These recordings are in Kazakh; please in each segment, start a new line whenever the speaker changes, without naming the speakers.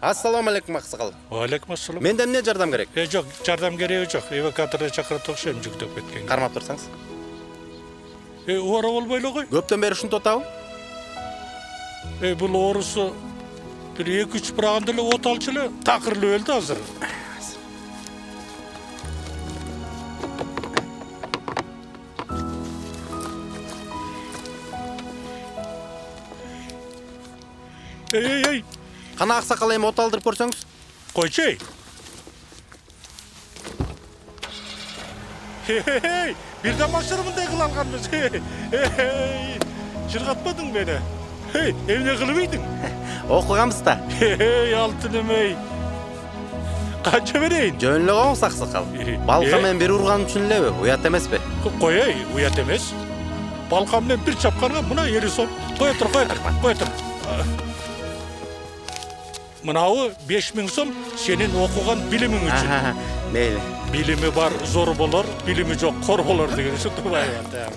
Ассаламу алейкум аксакал.
Алейкум ассалам.
Менде эмне жардам керек?
Жок, жардам кереги жок. Эвакуаторда чакырып окшойм жүктөп кеткен.
Кармап турсаңыз.
Ора болбой эле кой.
Көптөн бери ушинтип атабы?
Бул оорусу бир 2-3 браганда эле от алчу эле такырылып өлдү азыр. Эй.
Кана аксакал эми от алдырып көрсөңүз.
Койчу. Бирден машина мындай кыла алганбыз. Чыргатпадың мени. Эмне кылып ийдиң?
Окуганбыз да.
Алтын эмей. Канча берейин?
Жөн эле коңуз аксакал. Балка менен бир урганым үчүн элеби? Уят эмеспи?
Кой, уят эмес. Балка менен бир чапканга мына 50 сом. Кой тур. Мынабы 5000 сом сенин окуган билимиң үчүн.
Мейли.
Билими бар зор болор, билими жок кор болор деген сөз турбай атам.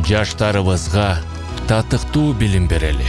Жаштарыбызга татыктуу билим берели.